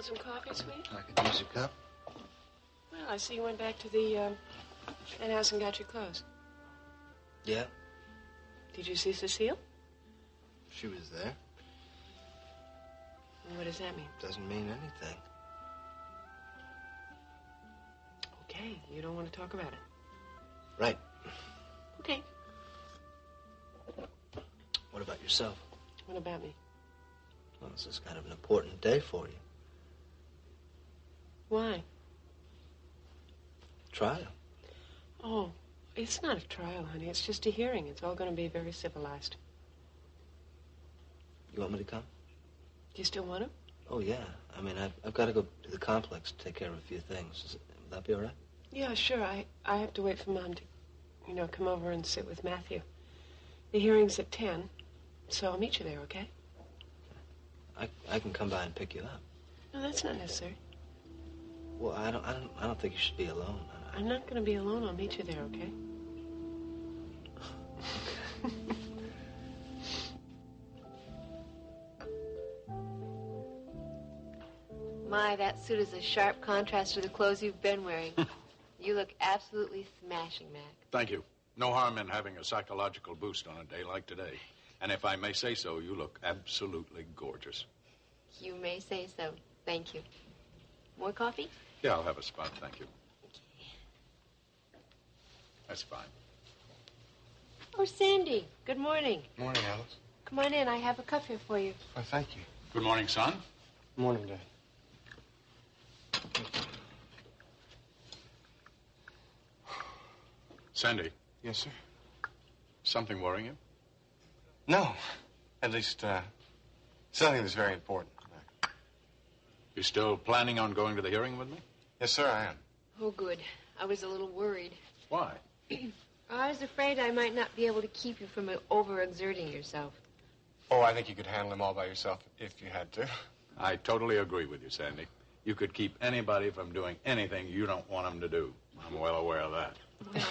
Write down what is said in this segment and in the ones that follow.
Want some coffee, sweet? I could use a cup. Well, I see you went back to the penthouse and got your clothes. Yeah. Did you see Cecile? She was there. And what does that mean? Doesn't mean anything. Okay, you don't want to talk about it. Right. Okay. What about yourself? What about me? Well, this is kind of an important day for you. Why? Trial. Oh, it's not a trial, honey. It's just a hearing. It's all going to be very civilized. You want me to come? Do you still want to? Oh, yeah. I mean, I've got to go to the complex to take care of a few things. Would that be all right? Yeah, sure. I have to wait for Mom to, come over and sit with Matthew. The hearing's at 10, so I'll meet you there, okay? I can come by and pick you up. No, that's not necessary. Well, I don't think you should be alone. I'm not going to be alone. I'll meet you there, okay? My, that suit is a sharp contrast to the clothes you've been wearing. You look absolutely smashing, Mac. Thank you. No harm in having a psychological boost on a day like today. And if I may say so, you look absolutely gorgeous. You may say so. Thank you. More coffee? Yeah, I'll have a spot, thank you. That's fine. Oh, Sandy, good morning. Morning, Alice. Come on in. I have a cup here for you. Oh, thank you. Good morning, son. Morning, Dad. Sandy. Yes, sir? Something worrying you? No. At least, something that's very important. You still planning on going to the hearing with me? Yes, sir, I am. Oh, good. I was a little worried. Why? I was afraid I might not be able to keep you from overexerting yourself. Oh, I think you could handle them all by yourself if you had to. I totally agree with you, Sandy. You could keep anybody from doing anything you don't want them to do. I'm well aware of that. Well,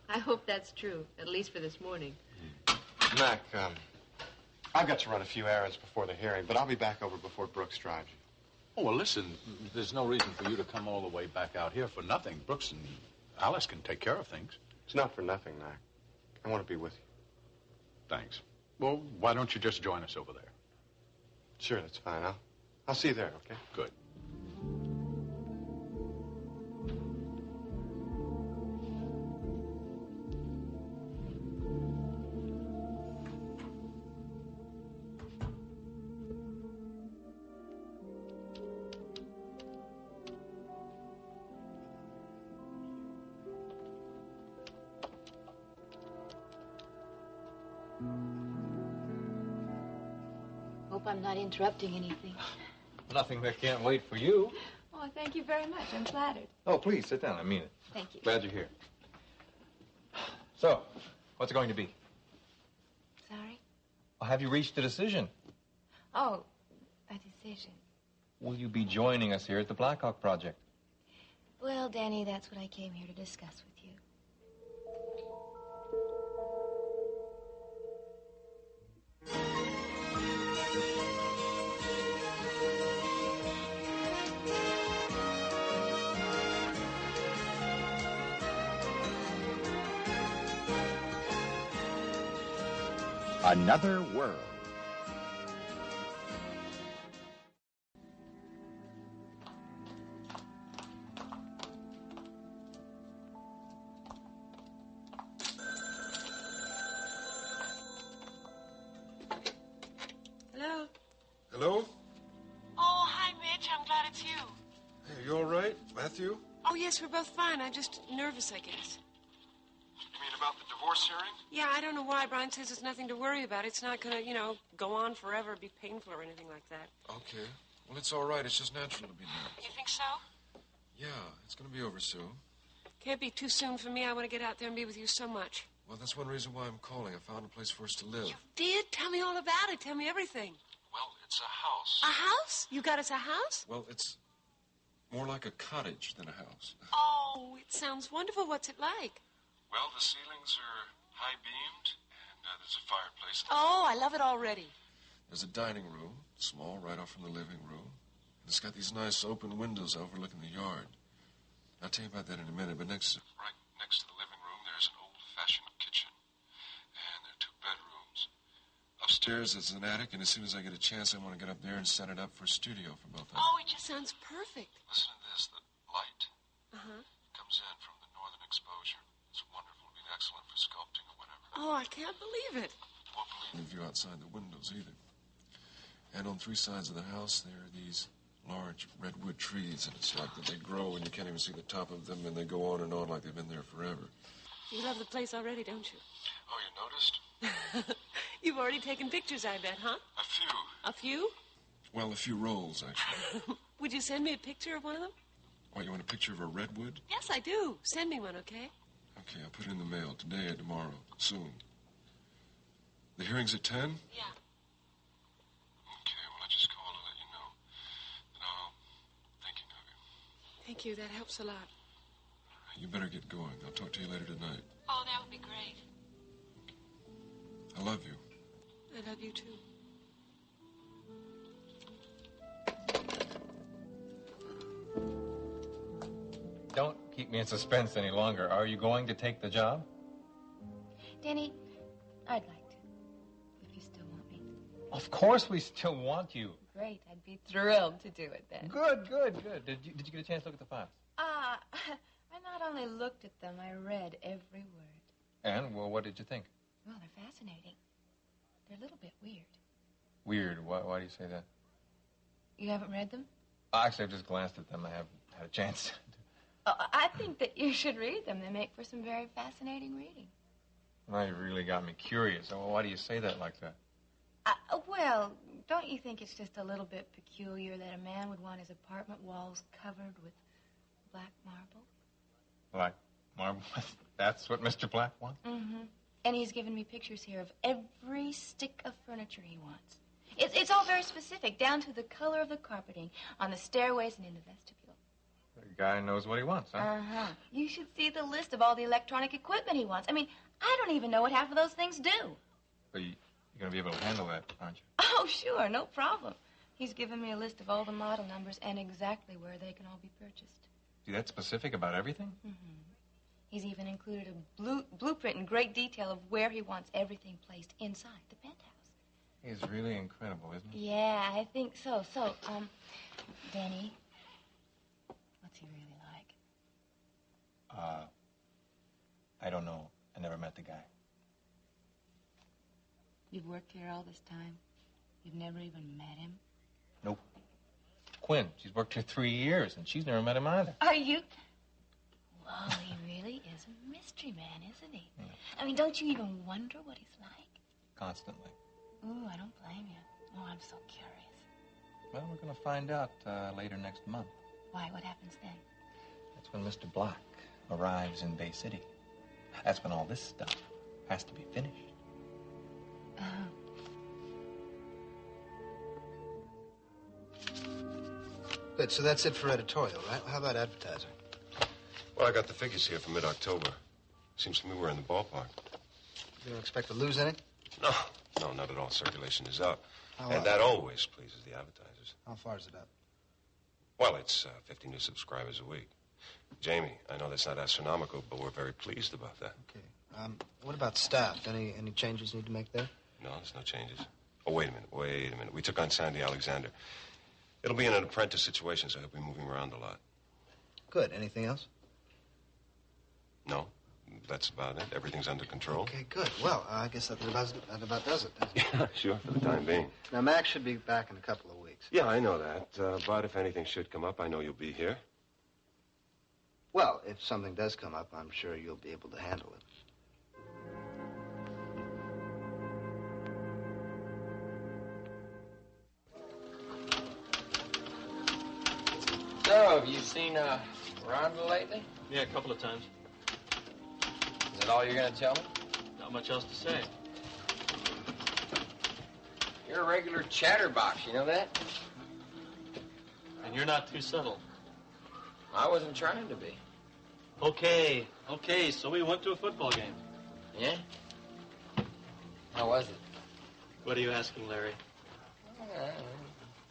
I hope that's true, at least for this morning. Mac, I've got to run a few errands before the hearing, but I'll be back over before Brooks drives you. Oh, well, listen, there's no reason for you to come all the way back out here for nothing. Brooks and Alice can take care of things. It's not for nothing, Mac. I want to be with you. Thanks. Well, why don't you just join us over there? Sure, that's fine. I'll see you there, okay? Good. Hope I'm not interrupting anything. Nothing that can't wait for you. Oh, thank you very much. I'm flattered. Oh, please, sit down. I mean it. Thank you. Glad you're here. So, what's it going to be? Sorry? Well, have you reached a decision? Oh, a decision. Will you be joining us here at the Blackhawk Project? Well, Denny, that's what I came here to discuss with you. Another world. Hello? Hello? Oh, hi, Mitch. I'm glad it's you. Hey, you all right, Matthew? Oh, yes, we're both fine. I'm just nervous, I guess. You mean about the divorce hearing? Yeah, I don't know why. Brian says there's nothing to worry about. It's not going to, go on forever, be painful or anything like that. Okay. Well, it's all right. It's just natural to be nervous. You think so? Yeah, it's going to be over soon. Can't be too soon for me. I want to get out there and be with you so much. Well, that's one reason why I'm calling. I found a place for us to live. You did? Tell me all about it. Tell me everything. Well, it's a house. A house? You got us a house? Well, it's more like a cottage than a house. Oh, it sounds wonderful. What's it like? Well, the ceilings are high-beamed, and there's a fireplace. Oh, I love it already. There's a dining room, small, right off from the living room. It's got these nice open windows overlooking the yard. I'll tell you about that in a minute, but next... Right next to the living room, there's an old-fashioned kitchen. And there are 2 bedrooms. Upstairs is an attic, and as soon as I get a chance, I want to get up there and set it up for a studio for both of us. Oh, it just sounds perfect. Listen to this. The light Uh-huh. comes in from the northern exposure. It's wonderful. It'll be excellent for sculpting or whatever. Oh, I can't believe it. You won't believe No view outside the windows, either. And on 3 sides of the house, there are these large redwood trees, and it's like that they grow and you can't even see the top of them, and they go on and on like they've been there forever. You love the place already, don't you? Oh, you noticed? You've already taken pictures, I bet, huh? A few. A few? Well, a few rolls, actually. Would you send me a picture of one of them? What, you want a picture of a redwood? Yes, I do. Send me one, okay? Okay, I'll put it in the mail today or tomorrow. Soon. The hearing's at 10? Okay, well, I just called to let you know that I'm thinking of you. Thank you. That helps a lot. You better get going. I'll talk to you later tonight. Oh, that would be great. I love you. I love you, too. Don't keep me in suspense any longer. Are you going to take the job? Denny, I'd like to. If you still want me. Of course we still want you. Great. I'd be thrilled to do it then. Good. Did you get a chance to look at the files? I not only looked at them, I read every word. And, well, what did you think? Well, they're fascinating. They're a little bit weird. Weird. Why do you say that? You haven't read them? Actually, I've just glanced at them. I haven't had a chance. I think that you should read them. They make for some very fascinating reading. Well, you really got me curious. Well, why do you say that like that? Well, don't you think it's just a little bit peculiar that a man would want his apartment walls covered with black marble? Black marble? That's what Mr. Black wants? Mm-hmm. And he's given me pictures here of every stick of furniture he wants. It's all very specific, down to the color of the carpeting on the stairways and in the vestibule. The guy knows what he wants, huh? Uh-huh. You should see the list of all the electronic equipment he wants. I mean, I don't even know what half of those things do. But you're going to be able to handle that, aren't you? Oh, sure, no problem. He's given me a list of all the model numbers and exactly where they can all be purchased. See, that's specific about everything? Mm-hmm. He's even included a blueprint in great detail of where he wants everything placed inside the penthouse. He's really incredible, isn't he? Yeah, I think so. So, Denny, what's he really like? I don't know. I never met the guy. You've worked here all this time? You've never even met him? Nope. Quinn, she's worked here 3 years, and she's never met him either. Are you? Well, he really is a mystery man, isn't he? Yeah. I mean, don't you even wonder what he's like? Constantly. Ooh, I don't blame you. Oh, I'm so curious. Well, we're going to find out later next month. Why? What happens then? That's when Mr. Black arrives in Bay City. That's when all this stuff has to be finished. Good, so that's it for editorial, right? How about advertising? Well, I got the figures here for mid-October. Seems to me we're in the ballpark. You don't expect to lose any? No, not at all. Circulation is up. How And up? that always pleases the advertisers. How far is it up? Well, it's 50 new subscribers a week. Jamie, I know that's not astronomical, but we're very pleased about that. Okay. What about staff? Any changes you need to make there? No, there's no changes. Oh, wait a minute. We took on Sandy Alexander. It'll be in an apprentice situation, so he'll be moving around a lot. Good. Anything else? No, that's about it. Everything's under control. Okay, good. Well, I guess that about does it. Yeah, sure, for the time being. Now, Max should be back in a couple of weeks. Yeah, I know that. But if anything should come up, I know you'll be here. Well, if something does come up, I'm sure you'll be able to handle it. So, have you seen Rhonda lately? Yeah, a couple of times. Is that all you're going to tell me? Not much else to say. You're a regular chatterbox, you know that? And you're not too subtle. I wasn't trying to be. Okay, so we went to a football game. Yeah? How was it? What are you asking, Larry?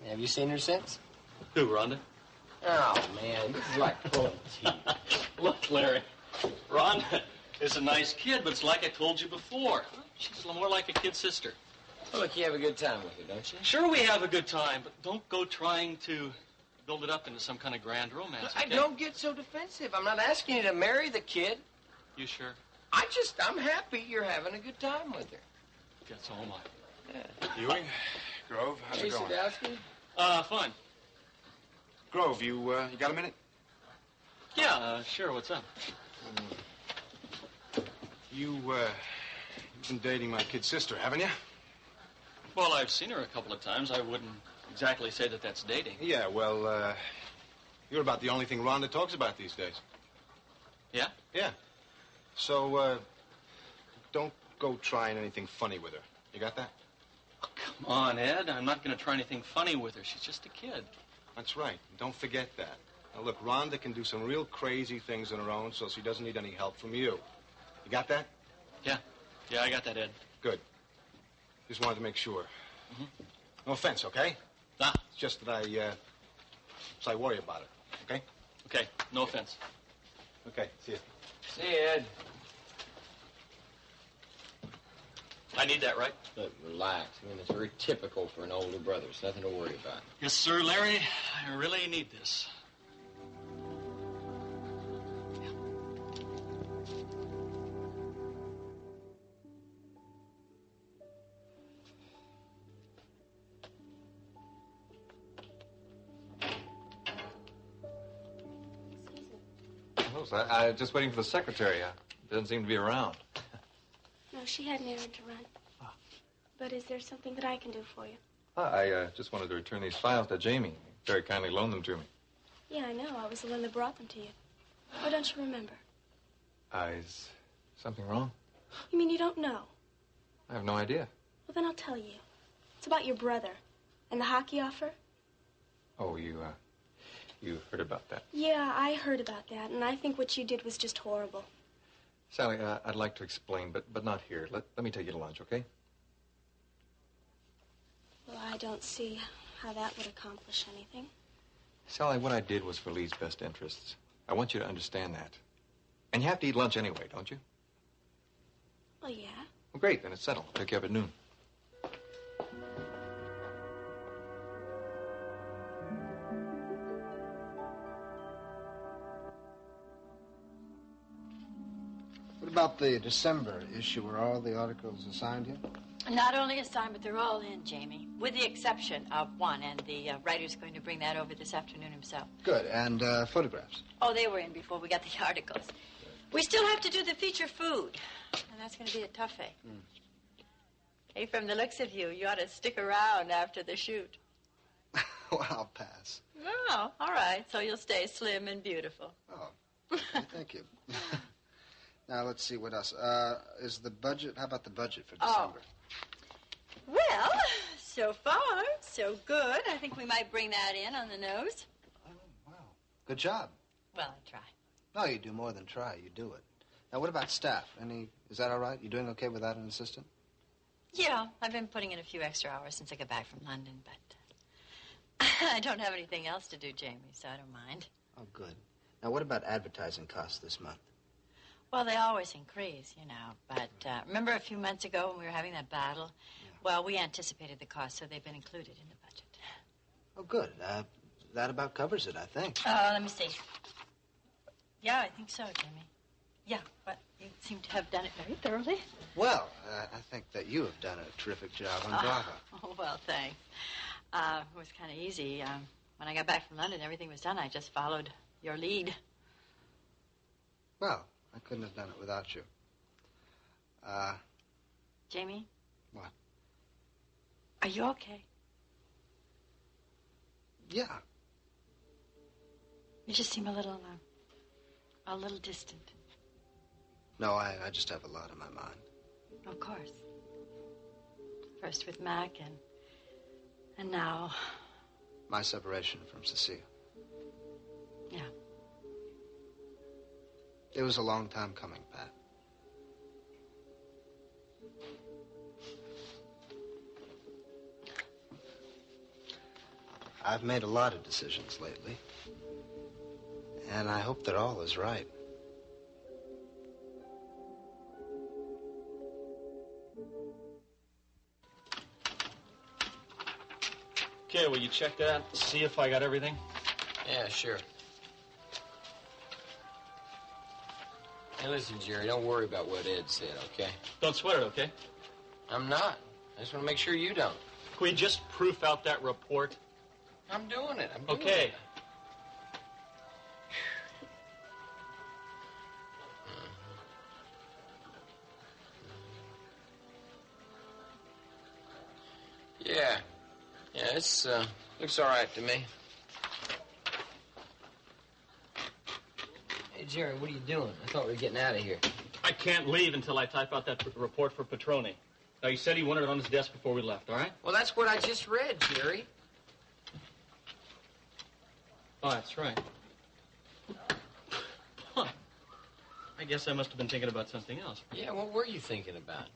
Have you seen her since? Who, Rhonda? Oh, man, this is like pulling teeth. Look, Larry, Rhonda is a nice kid, but it's like I told you before. She's more like a kid sister. Well, look, you have a good time with her, don't you? Sure, we have a good time, but don't go trying to build it up into some kind of grand romance, okay? Don't get so defensive. I'm not asking you to marry the kid. You sure? I'm happy you're having a good time with her. Yeah, so am I. Yeah. Ewing, Grove, how's it going? Sadowski? Fine. Grove, you got a minute? Yeah, sure, what's up? You've been dating my kid sister, haven't you? Well, I've seen her a couple of times. I wouldn't exactly say that that's dating. Yeah, well, you're about the only thing Rhonda talks about these days. Yeah? Yeah. So, don't go trying anything funny with her. You got that? Oh, come on, Ed. I'm not going to try anything funny with her. She's just a kid. That's right. Don't forget that. Now, look, Rhonda can do some real crazy things on her own, so she doesn't need any help from you. You got that? Yeah. Yeah, I got that, Ed. Good. Just wanted to make sure. Mm-hmm. No offense, okay? Ah. It's just that I worry about it, okay? Okay, no offense. Okay, see you. See you, Ed. I need that, right? Look, relax. I mean, it's very typical for an older brother. It's nothing to worry about. Yes, sir, Larry. I really need this. I'm just waiting for the secretary. Doesn't seem to be around. No, she had an errand to run. Oh. But is there something that I can do for you? I just wanted to return these files to Jamie. Very kindly loaned them to me. Yeah, I know. I was the one that brought them to you. Why don't you remember? Is something wrong? You mean you don't know? I have no idea. Well, then I'll tell you. It's about your brother and the hockey offer. Oh, you heard about that? Yeah, I heard about that, and I think what you did was just horrible. Sally, I'd like to explain, but not here. Let me take you to lunch, okay? Well, I don't see how that would accomplish anything. Sally, what I did was for Lee's best interests. I want you to understand that. And you have to eat lunch anyway, don't you? Well, yeah. Well, great, then it's settled. I'll pick you up at noon. What about the December issue? Were all the articles assigned yet? Not only assigned, but they're all in, Jamie, with the exception of one, and the writer's going to bring that over this afternoon himself. Good. And photographs? Oh, they were in before we got the articles. We still have to do the feature food, and that's going to be a toughie. Hey, from the looks of you, you ought to stick around after the shoot. Well, I'll pass. Oh, all right. So you'll stay slim and beautiful. Oh, thank you. Now, let's see, what else? Is the budget, how about the budget for December? Well, so far, so good. I think we might bring that in on the nose. Oh, wow. Good job. Well, I try. No, you do more than try. You do it. Now, what about staff? Is that all right? You doing okay without an assistant? Yeah, I've been putting in a few extra hours since I got back from London, but I don't have anything else to do, Jamie, so I don't mind. Oh, good. Now, what about advertising costs this month? Well, they always increase, you know, but remember a few months ago when we were having that battle? Yeah. Well, we anticipated the cost, so they've been included in the budget. Oh, good. That about covers it, I think. Let me see. Yeah, I think so, Jimmy. Yeah, but you seem to have done it very thoroughly. Well, I think that you have done a terrific job on Bravo. Oh, well, thanks. It was kind of easy. When I got back from London, everything was done. I just followed your lead. Well, I couldn't have done it without you. Jamie? What? Are you okay? Yeah. You just seem a little distant. No, I just have a lot on my mind. Of course. First with Mac and now... My separation from Cecile. Yeah. It was a long time coming, Pat. I've made a lot of decisions lately. And I hope that all is right. Okay, will you check that? See if I got everything? Yeah, sure. Hey, listen, Jerry, don't worry about what Ed said, okay? Don't sweat it, okay? I'm not. I just want to make sure you don't. Can we just proof out that report? I'm doing it. I'm doing Okay. it. Yeah. Yeah, it's, looks all right to me. Hey, Jerry, what are you doing? I thought we were getting out of here. I can't leave until I type out that report for Petroni. Now, he said he wanted it on his desk before we left, all right? Well, that's what I just read, Jerry. Oh, that's right. Huh. I guess I must have been thinking about something else. Yeah, what were you thinking about?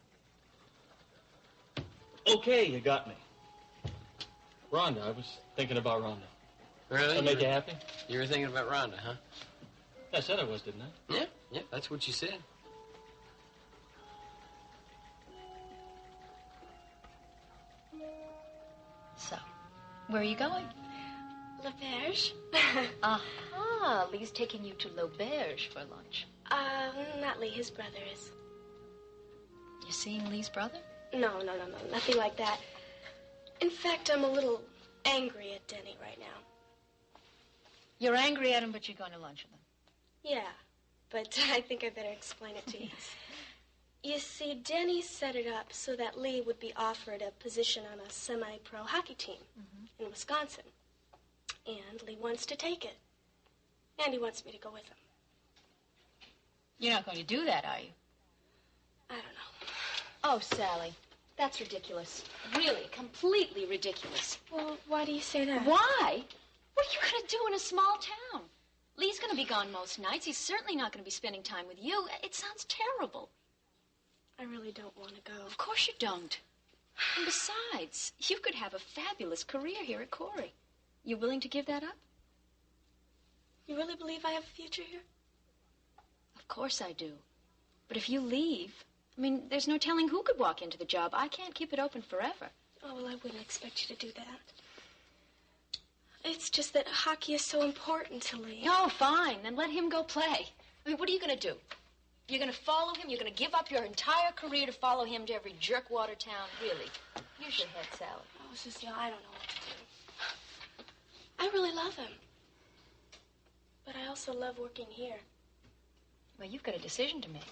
Okay, you got me. Rhonda, I was thinking about Rhonda. Really? That make you happy? You were thinking about Rhonda, huh? I said I was, didn't I? Yeah, yeah, that's what you said. So, where are you going? L'Auberge? Aha, Lee's taking you to L'Auberge for lunch. Not Lee, his brother is. You seeing Lee's brother? No, nothing like that. In fact, I'm a little angry at Denny right now. You're angry at him, but you're going to lunch with him. Yeah, but I think I better explain it to you. You see, Denny set it up so that Lee would be offered a position on a semi-pro hockey team in Wisconsin. And Lee wants to take it. And he wants me to go with him. You're not going to do that, are you? I don't know. Oh, Sally, that's ridiculous. Really, completely ridiculous. Well, why do you say that? Why? What are you going to do in a small town? Lee's going to be gone most nights. He's certainly not going to be spending time with you. It sounds terrible. I really don't want to go. Of course you don't. And besides, you could have a fabulous career here at Cory. You willing to give that up? You really believe I have a future here? Of course I do. But if you leave, I mean, there's no telling who could walk into the job. I can't keep it open forever. Oh, well, I wouldn't expect you to do that. It's just that hockey is so important to Lee. Oh, fine. Then let him go play. I mean, what are you going to do? You're going to follow him? You're going to give up your entire career to follow him to every jerkwater town? Really? Use your head, Sally. Oh, Cecile, I don't know what to do. I really love him. But I also love working here. Well, you've got a decision to make.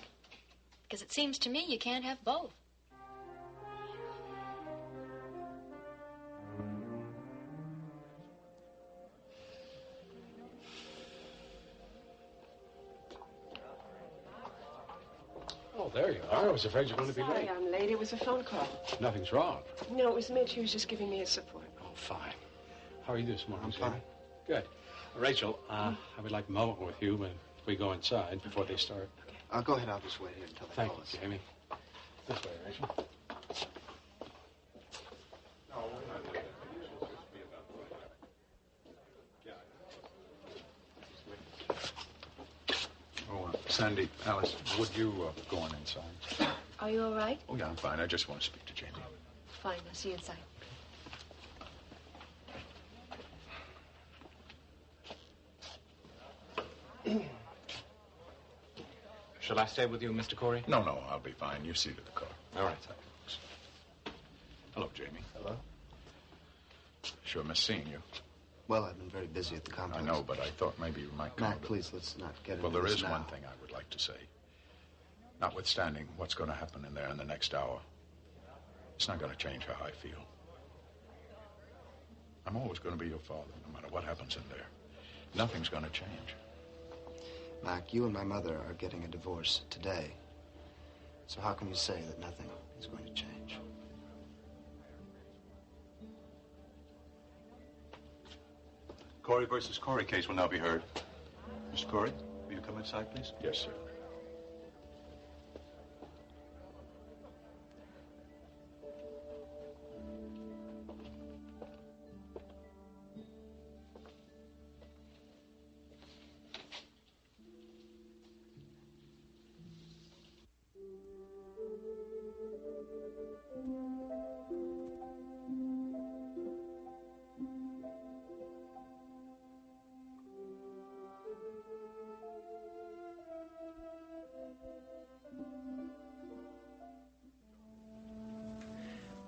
Because it seems to me you can't have both. Oh, there you are. I was afraid you were going to be Sorry, late. I'm late. It was a phone call. Nothing's wrong. No, it was Mitch. He was just giving me his support. Oh, fine. How are you this morning, I'm Jamie? fine. Good. Rachel, I would like a moment with you when we go inside before they start. Okay. I'll go ahead. I'll just wait here until they Thank call you, us. Jamie. This way, Rachel. Oh, Sandy, Alice, would you go on inside? Are you all right? Oh, yeah, I'm fine. I just want to speak to Jamie. Fine. I'll see you inside. Shall I stay with you, Mr. Cory? No, I'll be fine. You see to the car. All right. Hello, Jamie. Hello? Sure miss seeing you. Well, I've been very busy at the complex. I know, but I thought maybe you might come. Mac, please, let's not get into Well, there this is now. one thing I would like to say. Notwithstanding what's going to happen in there in the next hour, it's not going to change how I feel. I'm always going to be your father, no matter what happens in there. Nothing's going to change. Mac, you and my mother are getting a divorce today. So how can you say that nothing is going to change? Cory versus Cory case will now be heard. Mr. Cory, will you come inside, please? Yes, sir.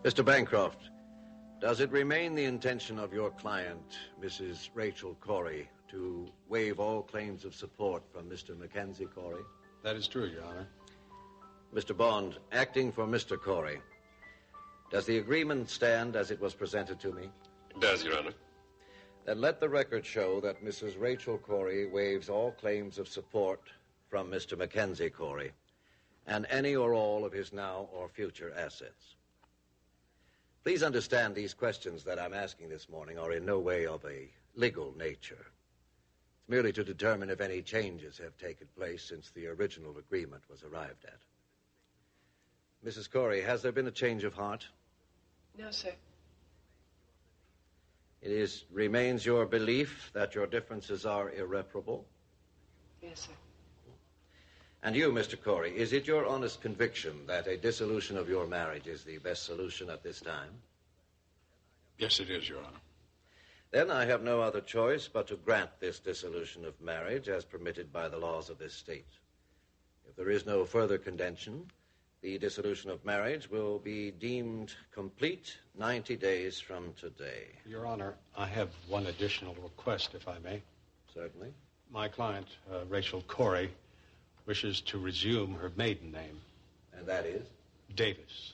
Mr. Bancroft, does it remain the intention of your client, Mrs. Rachel Cory, to waive all claims of support from Mr. Mackenzie Cory? That is true, Your Honor. Mr. Bond, acting for Mr. Cory, does the agreement stand as it was presented to me? It does, Your Honor. Then let the record show that Mrs. Rachel Cory waives all claims of support from Mr. Mackenzie Cory and any or all of his now or future assets. Please understand these questions that I'm asking this morning are in no way of a legal nature. It's merely to determine if any changes have taken place since the original agreement was arrived at. Mrs. Cory, has there been a change of heart? No, sir. It remains your belief that your differences are irreparable? Yes, sir. And you, Mr. Cory, is it your honest conviction that a dissolution of your marriage is the best solution at this time? Yes, it is, Your Honor. Then I have no other choice but to grant this dissolution of marriage as permitted by the laws of this state. If there is no further contention, the dissolution of marriage will be deemed complete 90 days from today. Your Honor, I have one additional request, if I may. Certainly. My client, Rachel Cory, wishes to resume her maiden name. And that is? Davis.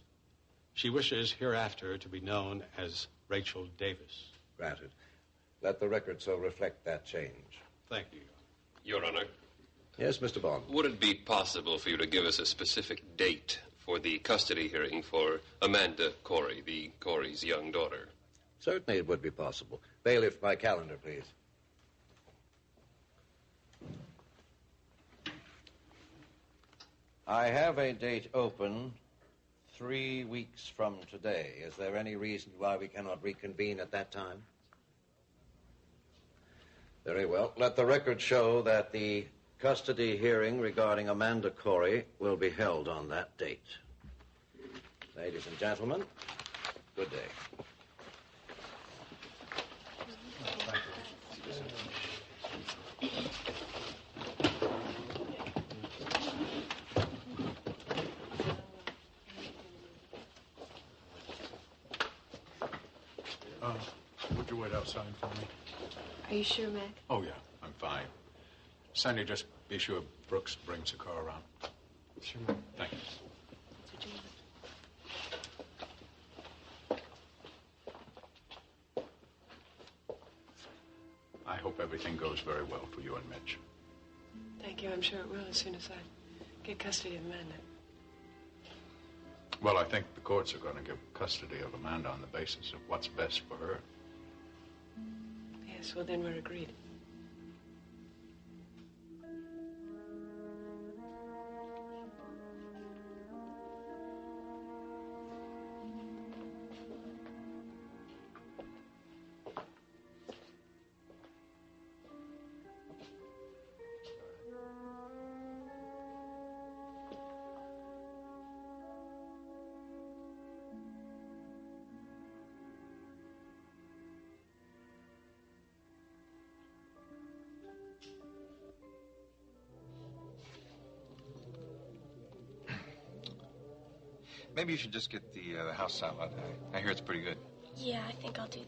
She wishes hereafter to be known as Rachel Davis. Granted. Let the record so reflect that change. Thank you. Your Honor. Yes, Mr. Bond. Would it be possible for you to give us a specific date for the custody hearing for Amanda Cory, the Cory's young daughter? Certainly it would be possible. Bailiff, my calendar, please. I have a date open 3 weeks from today. Is there any reason why we cannot reconvene at that time? Very well. Let the record show that the custody hearing regarding Amanda Cory will be held on that date. Ladies and gentlemen, good day. Would you wait outside for me? Are you sure, Mac? Oh, yeah, I'm fine. Sandy, just be sure Brooks brings the car around. Sure. Thank you. I hope everything goes very well for you and Mitch. Thank you. I'm sure it will as soon as I get custody of Amanda. Well, I think the courts are going to give custody of Amanda on the basis of what's best for her. Yes, well, then we're agreed. Maybe you should just get the house salad. I hear it's pretty good. Yeah, I think I'll do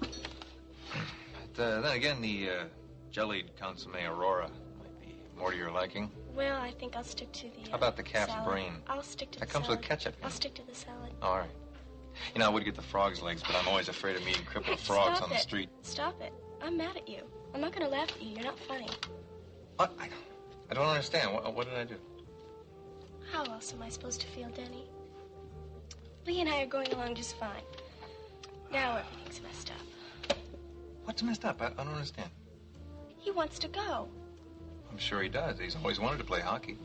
that. But then again, the jellied consomme Aurora might be more to your liking. Well, I think I'll stick to the How about the calf's salad. brain? I'll stick to That the comes salad. with ketchup. I'll stick to the salad. All right. You know, I would get the frog's legs, but I'm always afraid of meeting crippled frogs Stop on the it. street. Stop it. I'm mad at you. I'm not going to laugh at you. You're not funny. What? I don't understand. What did I do? How else am I supposed to feel, Denny? Lee and I are going along just fine. Now everything's messed up. What's messed up? I don't understand. He wants to go. I'm sure he does. He's always wanted to play hockey.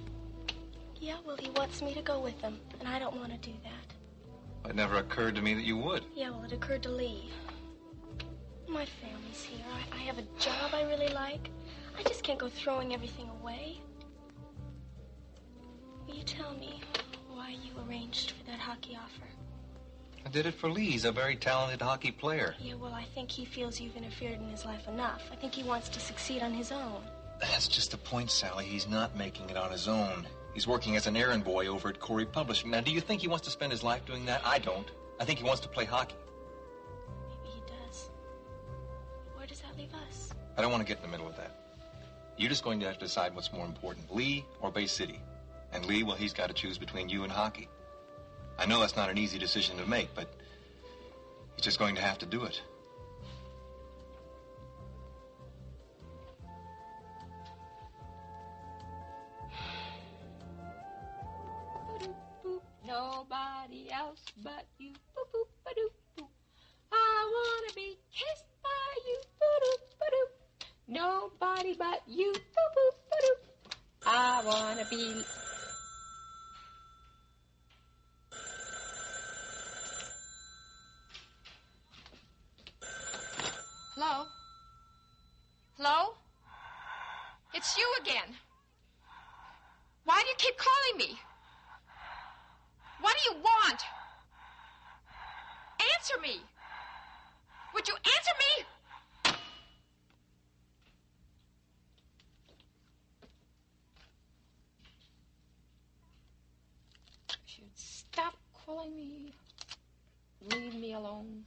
Yeah, well, he wants me to go with him, and I don't want to do that. It never occurred to me that you would. Yeah, well, it occurred to Lee. My family's here. I have a job I really like. I just can't go throwing everything away. Will you tell me why you arranged for that hockey offer? I did it for Lee. He's a very talented hockey player. Yeah, well, I think he feels you've interfered in his life enough. I think he wants to succeed on his own. That's just the point, Sally. He's not making it on his own. He's working as an errand boy over at Cory Publishing. Now, do you think he wants to spend his life doing that? I don't. I think he wants to play hockey. Maybe he does. Where does that leave us? I don't want to get in the middle of that. You're just going to have to decide what's more important, Leigh or Bay City. And Leigh, well, he's got to choose between you and hockey. I know that's not an easy decision to make, but he's just going to have to do it. Nobody else but you. Boop, boop, ba-doop, boop. I wanna be kissed by you. Ba-doop, ba-doop. Nobody but you. Boop, boop, ba-doop. I wanna be... Hello? Hello? It's you again. Why do you keep calling me? What do you want? Answer me. Would you answer me? You should stop calling me. Leave me alone.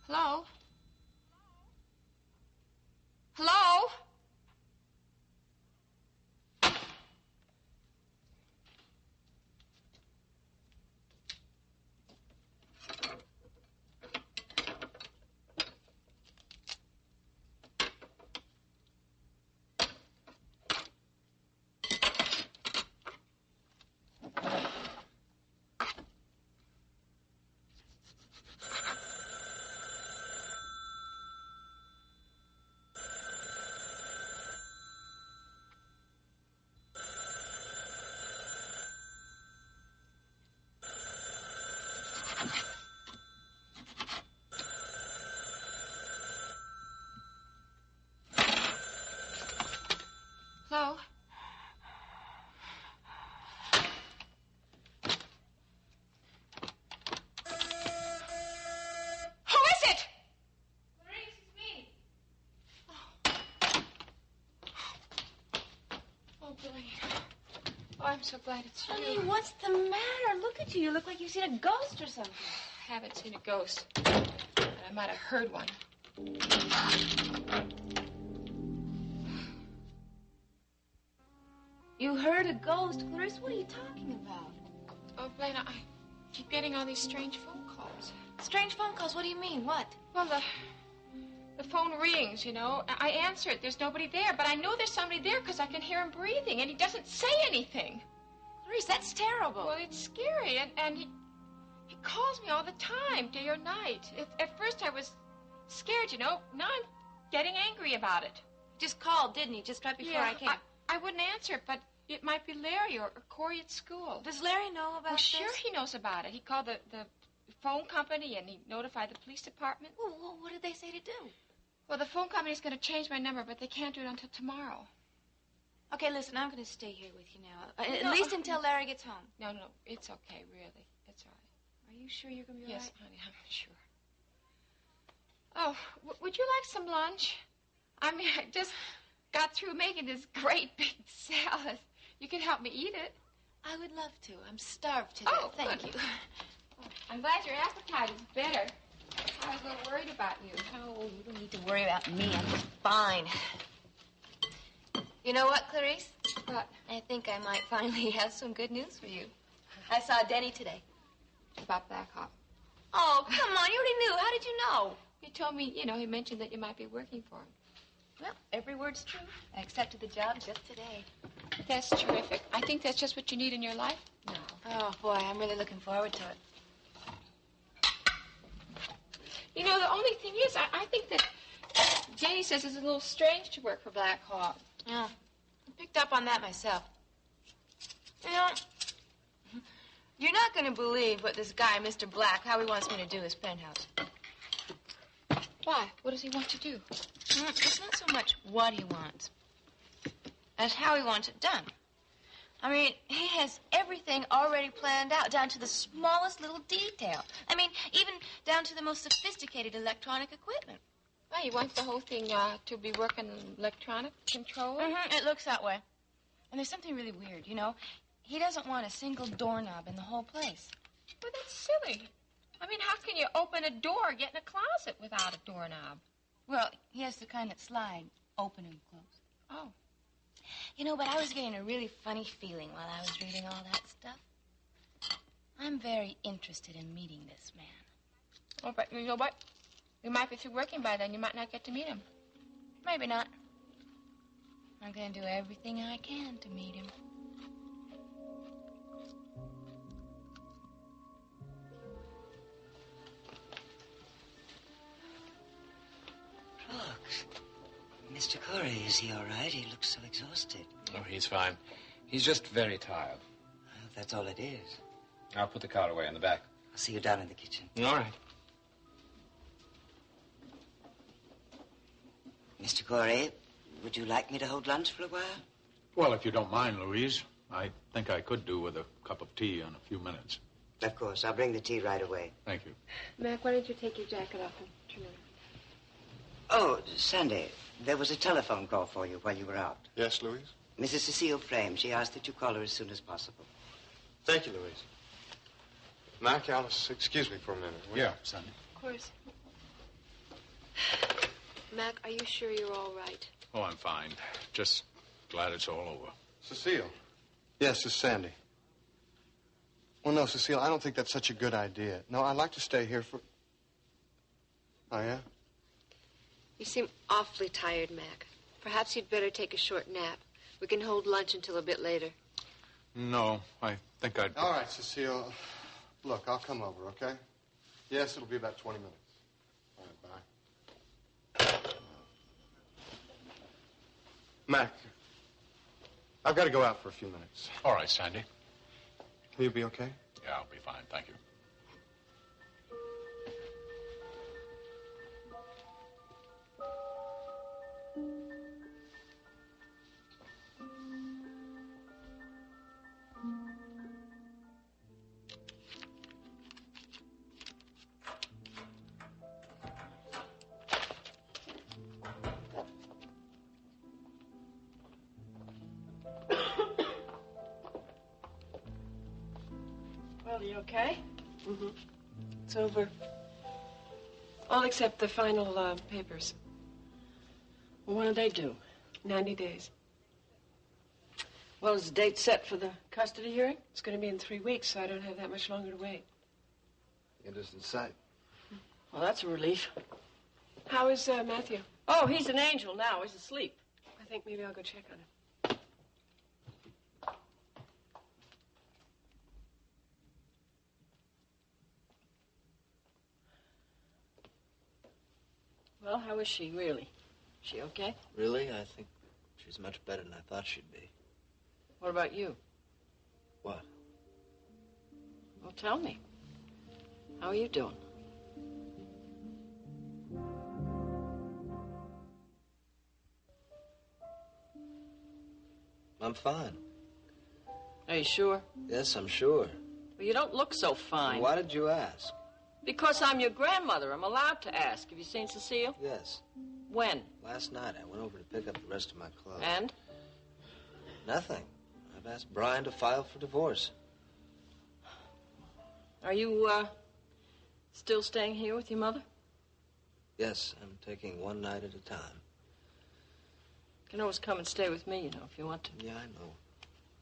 Hello? Hello? Hello? Who is it? Clarice, it's me. Oh, Blaine. Oh, I'm so glad it's you. Honey, what's the matter? Look at you. You look like you've seen a ghost or something. I haven't seen a ghost, but I might have heard one. You heard a ghost, Clarice? What are you talking about? Oh, Blaine, I keep getting all these strange phone calls. Strange phone calls? What do you mean? What? Well, the phone rings, you know. I answer it. There's nobody there, but I know there's somebody there because I can hear him breathing, and he doesn't say anything. Clarice, that's terrible. Well, it's scary, and he calls me all the time, day or night. At first I was scared, you know. Now I'm getting angry about it. Just called, didn't he? Just right before I came. I wouldn't answer it, but it might be Larry or Cory at school. Does Larry know about this? Sure this? He knows about it. He called the phone company, and he notified the police department. Well, what did they say to do? Well, the phone company's going to change my number, but they can't do it until tomorrow. Okay, listen, I'm going to stay here with you now. At least until Larry gets home. No, it's okay, really. It's all right. Are you sure you're going to be all right? Yes, honey, I'm sure. Oh, would you like some lunch? I mean, I just got through making this great big salad. You can help me eat it. I would love to. I'm starved to death. Oh, thank good. you. I'm glad your appetite is better. I was a little worried about you. Oh, you don't need to worry about me. I'm just fine. You know what, Clarice? What? I think I might finally have some good news for you. I saw Denny today. About Blackhawk. Oh, come on. You already knew. How did you know? He told me, he mentioned that you might be working for him. Well, every word's true. I accepted the job just today. That's terrific. I think that's just what you need in your life now. Oh, boy, I'm really looking forward to it. You know, the only thing is, I think that Denny says it's a little strange to work for Blackhawk. Yeah, I picked up on that myself. You know, you're not going to believe what this guy, Mr. Black, how he wants me to do his penthouse. Why? What does he want to do? It's not so much what he wants as how he wants it done. I mean, he has everything already planned out, down to the smallest little detail. I mean, even down to the most sophisticated electronic equipment. Well, he wants the whole thing to be working electronic control. It looks that way. And there's something really weird, you know. He doesn't want a single doorknob in the whole place. Well, that's silly. I mean, how can you open a door, get in a closet without a doorknob? Well, he has the kind that slide, open and close. Oh. You know, but I was getting a really funny feeling while I was reading all that stuff. I'm very interested in meeting this man. Oh, but you know what? You might be through working by then. You might not get to meet him. Maybe not. I'm going to do everything I can to meet him. Mr. Cory, is he all right? He looks so exhausted. Oh, he's fine. He's just very tired. Well, that's all it is. I'll put the car away in the back. I'll see you down in the kitchen. All right. Mr. Cory, would you like me to hold lunch for a while? Well, if you don't mind, Louise, I think I could do with a cup of tea in a few minutes. Of course. I'll bring the tea right away. Thank you. Mac, why don't you take your jacket off and turn around? Oh, Sandy, there was a telephone call for you while you were out. Yes, Louise? Mrs. Cecile Frame. She asked that you call her as soon as possible. Thank you, Louise. Mac, Alice, excuse me for a minute. Yeah, Sandy. Of course. Mac, are you sure you're all right? Oh, I'm fine. Just glad it's all over. Cecile. Yes, it's Sandy. Well, no, Cecile, I don't think that's such a good idea. No, I'd like to stay here for... Oh, yeah? You seem awfully tired, Mac. Perhaps you'd better take a short nap. We can hold lunch until a bit later. No, I think I'd... All right, Cecile. Look, I'll come over, okay? Yes, it'll be about 20 minutes. All right, bye. Mac, I've got to go out for a few minutes. All right, Sandy. Will you be okay? Yeah, I'll be fine. Thank you. Well, you okay? Mm-hmm. It's over. All except the final papers. Well, when do they do? 90 days. Well, is the date set for the custody hearing? It's going to be in 3 weeks, so I don't have that much longer to wait. It is in sight. Well, that's a relief. How is Matthew? Oh, he's an angel now. He's asleep. I think maybe I'll go check on him. Well, how is she, really? Is she okay? Really? I think she's much better than I thought she'd be. What about you? What? Well, tell me. How are you doing? I'm fine. Are you sure? Yes, I'm sure. Well, you don't look so fine. Why did you ask? Because I'm your grandmother. I'm allowed to ask. Have you seen Cecile? Yes. When? Last night. I went over to pick up the rest of my clothes. And? Nothing. I've asked Brian to file for divorce. Are you, still staying here with your mother? Yes, I'm taking one night at a time. You can always come and stay with me, you know, if you want to. Yeah, I know.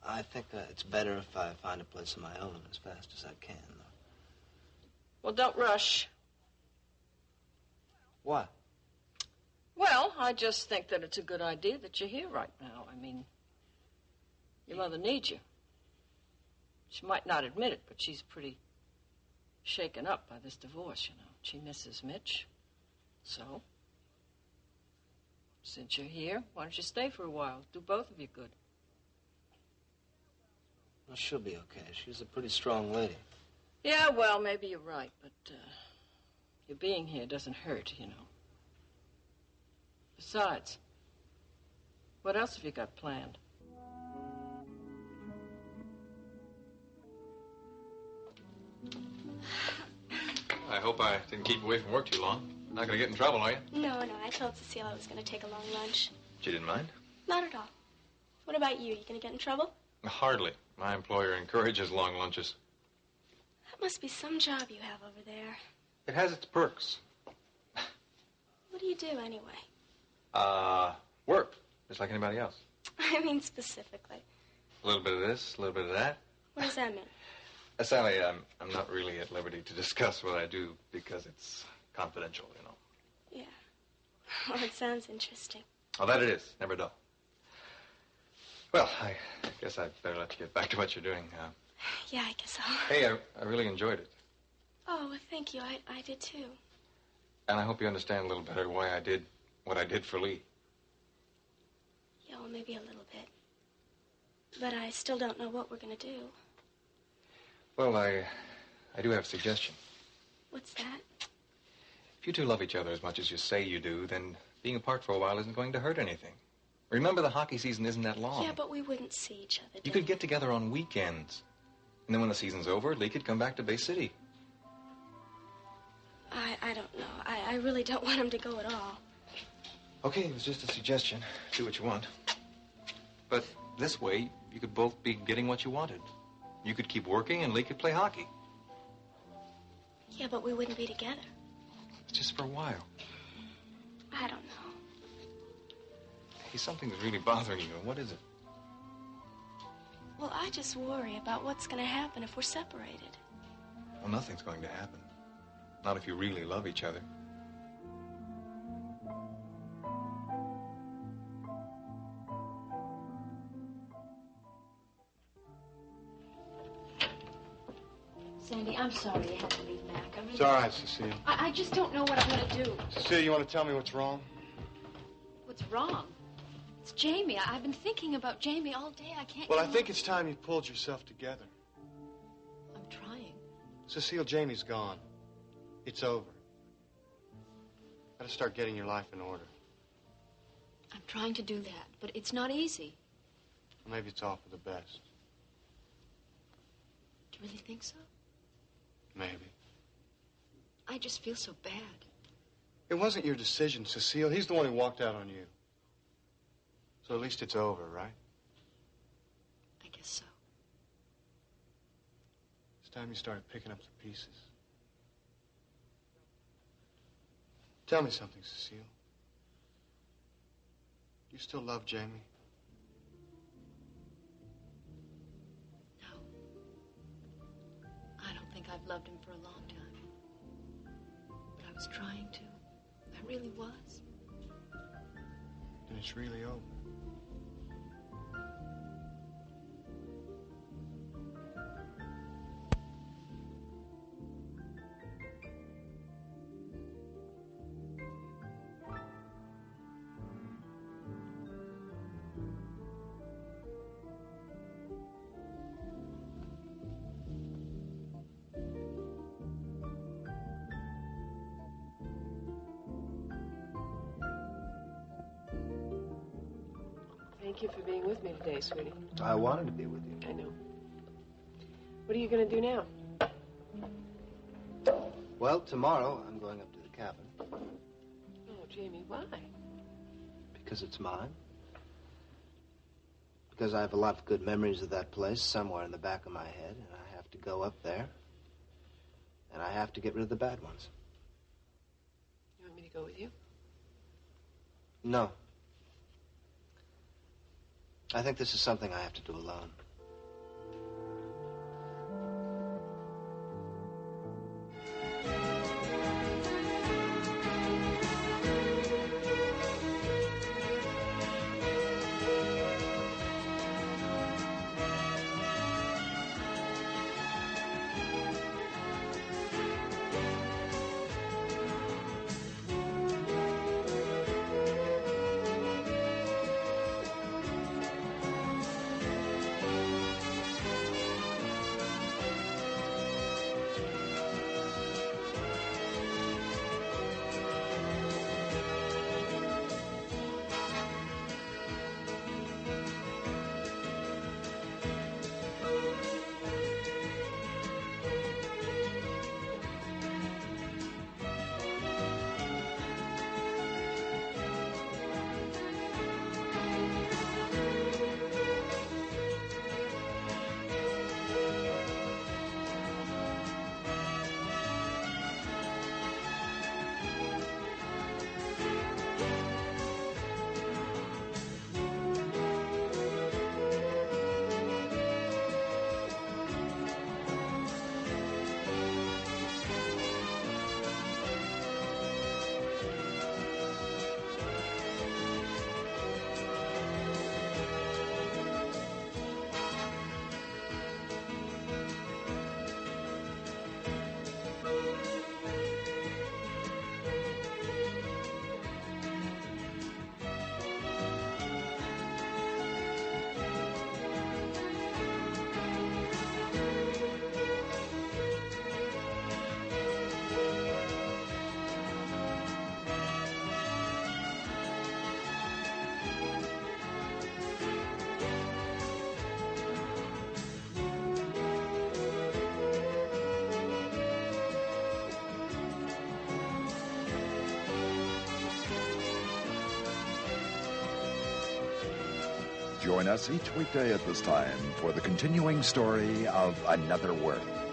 I think it's better if I find a place of my own as fast as I can, though. Well, don't rush. What? Well, I just think that it's a good idea that you're here right now. I mean, your mother needs you. She might not admit it, but she's pretty shaken up by this divorce, you know. She misses Mitch. So, since you're here, why don't you stay for a while? Do both of you good. Well, she'll be okay. She's a pretty strong lady. Yeah, well, maybe you're right, but your being here doesn't hurt, you know. Besides, what else have you got planned? I hope I didn't keep you away from work too long. Not going to get in trouble, are you? No, I told Cecile I was going to take a long lunch. She didn't mind? Not at all. What about you? You going to get in trouble? Hardly. My employer encourages long lunches. That must be some job you have over there. It has its perks. What do you do, anyway? Work, just like anybody else. I mean specifically. A little bit of this, a little bit of that. What does that mean? Sally, I'm not really at liberty to discuss what I do because it's confidential, you know. Yeah. Well, it sounds interesting. Oh, that it is. Never dull. Well, I guess I'd better let you get back to what you're doing. Yeah, I guess so. Hey, I really enjoyed it. Oh, well, thank you. I did, too. And I hope you understand a little better why I did what I did for Leigh. Yeah, well, maybe a little bit. But I still don't know what we're going to do. Well, I do have a suggestion. What's that? If you two love each other as much as you say you do, then being apart for a while isn't going to hurt anything. Remember, the hockey season isn't that long. Yeah, but we wouldn't see each other. You could get together on weekends. And then when the season's over, Leigh could come back to Bay City. I don't know. I really don't want him to go at all. Okay, it was just a suggestion. Do what you want. But this way, you could both be getting what you wanted. You could keep working and Leigh could play hockey. Yeah, but we wouldn't be together. Just for a while. I don't know. Hey, something's really bothering you. What is it? Well, I just worry about what's going to happen if we're separated. Well, nothing's going to happen. Not if you really love each other. Sandy, I'm sorry you had to leave Mac. It's all right, Cecile. I just don't know what I'm going to do. Cecile, you want to tell me what's wrong? What's wrong? It's Jamie. I've been thinking about Jamie all day. I can't... Well, I think it's time you pulled yourself together. I'm trying. Cecile, Jamie's gone. It's over. Gotta start getting your life in order. I'm trying to do that, but it's not easy. Well, maybe it's all for the best. Do you really think so? Maybe. I just feel so bad. It wasn't your decision, Cecile. He's the one who walked out on you. So at least it's over, right? I guess so. It's time you started picking up the pieces. Tell me something, Cecile. Do you still love Jamie? No. I don't think I've loved him for a long time. But I was trying to. I really was. Then it's really over. Thank you for being with me today, sweetie. I wanted to be with you. I know. What are you going to do now? Well, tomorrow I'm going up to the cabin. Oh, Jamie, why? Because it's mine. Because I have a lot of good memories of that place somewhere in the back of my head, and I have to go up there. And I have to get rid of the bad ones. You want me to go with you? No. I think this is something I have to do alone. Join us each weekday at this time for the continuing story of Another Worth.